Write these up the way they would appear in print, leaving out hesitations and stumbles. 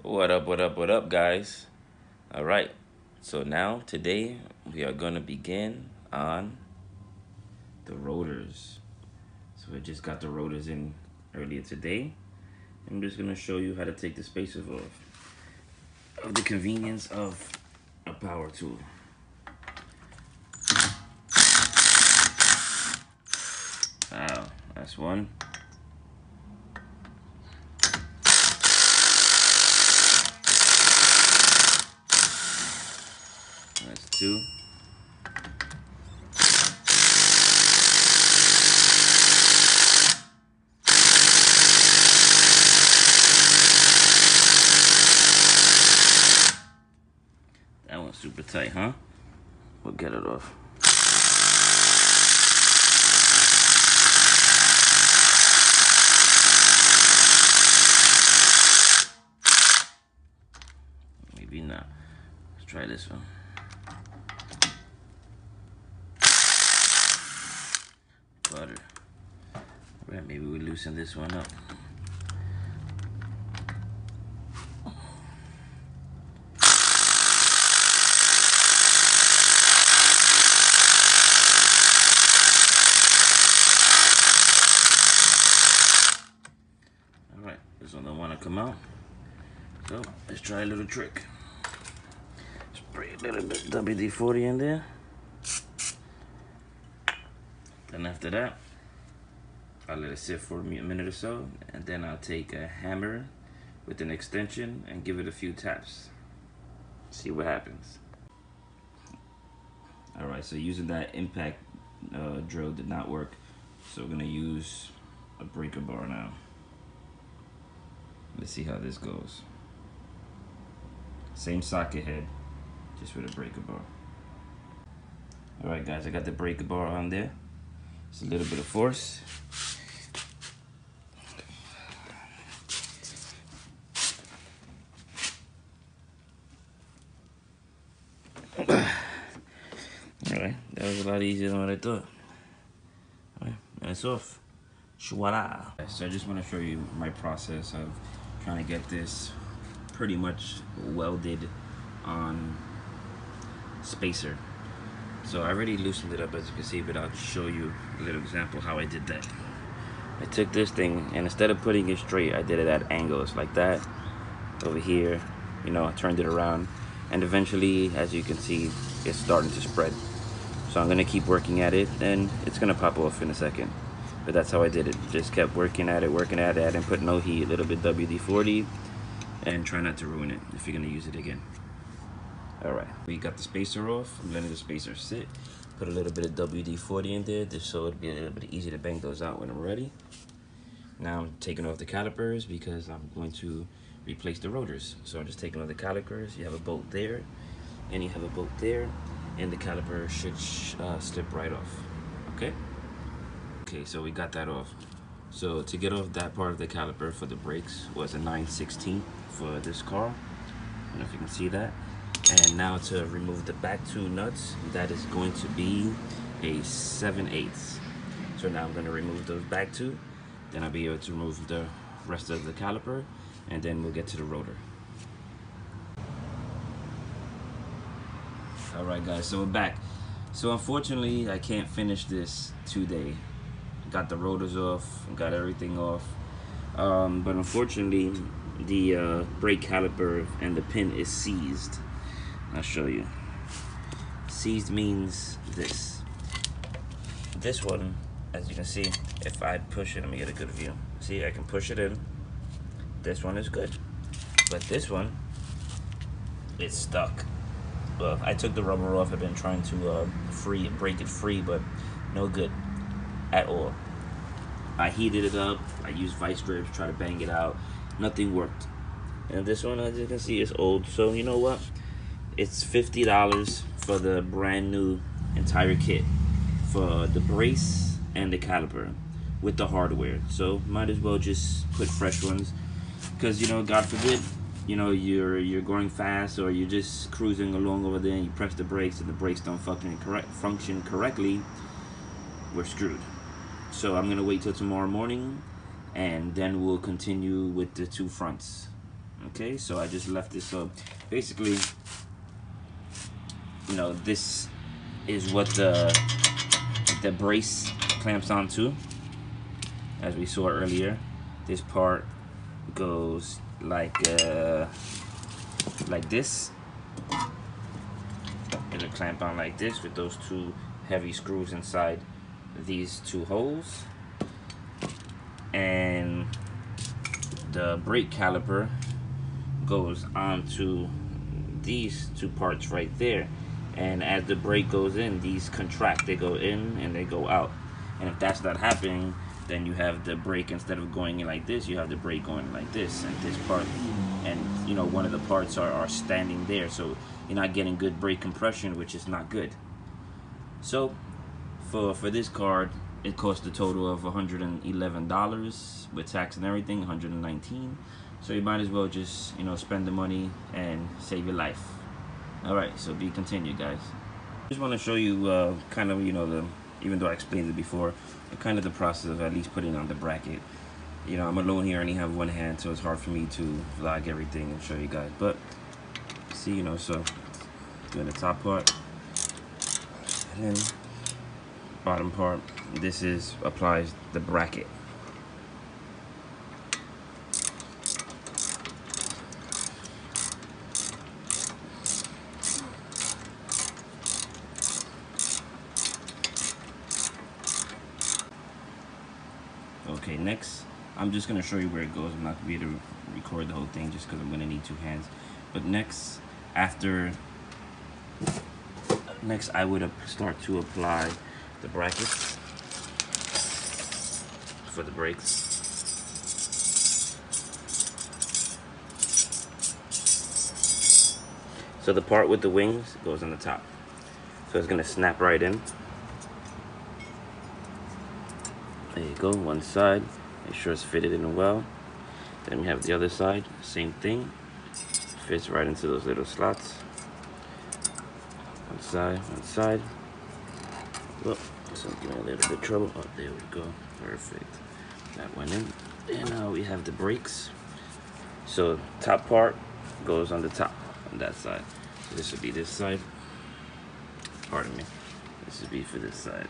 What up, guys? All right, so now today we are gonna begin on the rotors. So I just got the rotors in earlier today. I'm just gonna show you how to take the spacers off of the convenience of a power tool. Wow, that's one. That's two. That one's super tight, huh? We'll get it off. Maybe not. Let's try this one. Butter. Alright, maybe we loosen this one up. Alright, this one don't want to come out. So let's try a little trick. Spray a little bit WD-40 in there. Then after that, I'll let it sit for a minute or so, and then I'll take a hammer with an extension and give it a few taps. See what happens. Alright, so using that impact drill did not work, so we're gonna use a breaker bar now. Let's see how this goes. Same socket head, just with a breaker bar. Alright guys, I got the breaker bar on there. It's a little bit of force. Alright, that was a lot easier than what I thought. Alright, and it's off. Voila. So I just want to show you my process of trying to get this pretty much welded on spacer. So I already loosened it up, as you can see, but I'll just show you a little example how I did that. I took this thing, and instead of putting it straight, I did it at angles like that, over here, you know, I turned it around, and eventually, as you can see, it's starting to spread. So I'm gonna keep working at it, and it's gonna pop off in a second. But that's how I did it. Just kept working at it, and put no heat, a little bit WD-40, and try not to ruin it if you're gonna use it again. Alright, we got the spacer off. I'm letting the spacer sit. Put a little bit of WD-40 in there just so it'll be a little bit easier to bang those out when I'm ready. Now I'm taking off the calipers because I'm going to replace the rotors. So I'm just taking off the calipers. You have a bolt there, and you have a bolt there, and the caliper should slip right off. Okay? Okay, so we got that off. So to get off that part of the caliper for the brakes was a 9/16 for this car. I don't know if you can see that. And now to remove the back two nuts, that is going to be a 7/8. So now I'm going to remove those back two, then I'll be able to remove the rest of the caliper, and then we'll get to the rotor. Alright guys, so we're back. So unfortunately, I can't finish this today. Got the rotors off, got everything off. But unfortunately, the brake caliper and the pin is seized. I'll show you. Seized means this. This one, as you can see, if I push it, let me get a good view. See, I can push it in. This one is good. But this one, it's stuck. Well, I took the rubber off. I've been trying to break it free, but no good at all. I heated it up. I used vice grips, try to bang it out. Nothing worked. And this one, as you can see, is old. So you know what? It's $50 for the brand new entire kit for the brace and the caliper with the hardware. So might as well just put fresh ones, because you know, God forbid, you know, you're going fast or you're just cruising along over there and you press the brakes and the brakes don't function correctly. We're screwed. So I'm gonna wait till tomorrow morning, and then we'll continue with the two fronts. Okay, so I just left this. So basically, you know, this is what the brace clamps onto. As we saw earlier, this part goes like this. It'll clamp on like this with those two heavy screws inside these two holes, and the brake caliper goes onto these two parts right there. And as the brake goes in, these contract. They go in and they go out. And if that's not happening, then you have the brake, instead of going in like this, you have the brake going like this, and this part, and you know, one of the parts are standing there, so you're not getting good brake compression, which is not good. So for this card, it cost a total of $111 with tax and everything, $119. So you might as well just, you know, spend the money and save your life. All right, so be continued, guys. Just want to show you kind of, you know, even though I explained it before, kind of the process of at least putting on the bracket. You know, I'm alone here, I only have one hand, so it's hard for me to vlog everything and show you guys. But see, you know, so doing the top part, and then bottom part. This applies the bracket. Okay, next, I'm just going to show you where it goes. I'm not going to be able to record the whole thing just because I'm going to need two hands. But next, I would start to apply the brackets for the brakes. So the part with the wings goes on the top. So it's going to snap right in. There you go, one side, make sure it's fitted in well. Then we have the other side, same thing, fits right into those little slots. One side. Oh, so give me a little bit of trouble. Oh, there we go, perfect. That went in. And now we have the brakes. So top part goes on the top, on that side. So this would be this side. Pardon me. This would be for this side.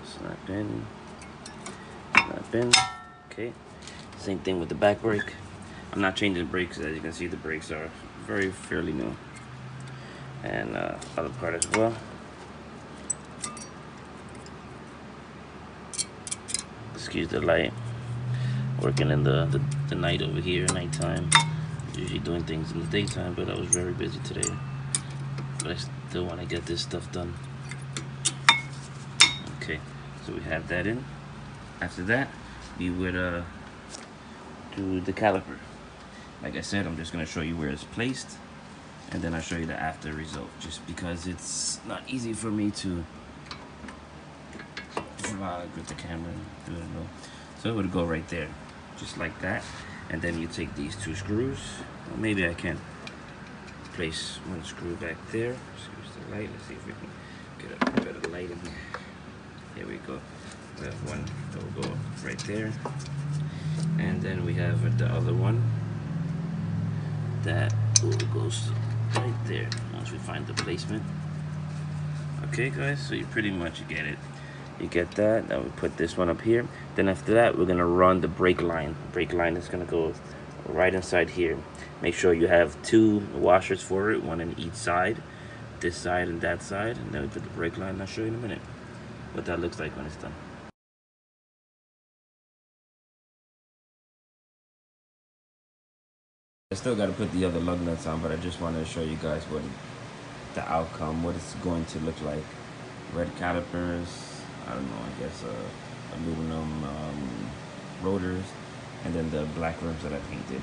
Snap in, okay. Same thing with the back brake. I'm not changing the brakes, as you can see the brakes are fairly new. And other part as well. Excuse the light. Working in the night over here, nighttime. Usually doing things in the daytime, but I was very busy today. But I still want to get this stuff done. Okay. So we have that in. After that, we would do the caliper. Like I said, I'm just going to show you where it's placed, and then I'll show you the after result, just because it's not easy for me to vlog with the camera and do it all. So it would go right there, just like that. And then you take these two screws. Well, maybe I can place one screw back there. Excuse the light. Let's see if we can get a better light in here. Here we go. We have one that will go right there, and then we have the other one that goes right there once we find the placement. Okay, guys, so you pretty much get it. You get that. Now we put this one up here. Then after that, we're gonna run the brake line. Brake line is gonna go right inside here. Make sure you have two washers for it, one on each side, this side and that side, and then we put the brake line. I'll show you in a minute what that looks like when it's done. I still got to put the other lug nuts on, but I just wanted to show you guys what the outcome, what it's going to look like. Red calipers, I don't know, I guess aluminum rotors, and then the black rims that I painted.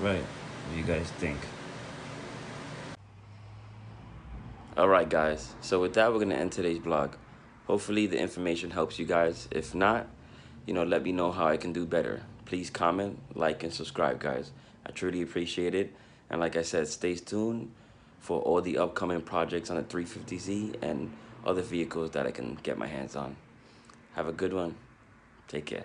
Right, what do you guys think? Alright guys, so with that we're going to end today's vlog. Hopefully the information helps you guys. If not, you know, let me know how I can do better. Please comment, like, and subscribe, guys. I truly appreciate it. And like I said, stay tuned for all the upcoming projects on the 350Z and other vehicles that I can get my hands on. Have a good one. Take care.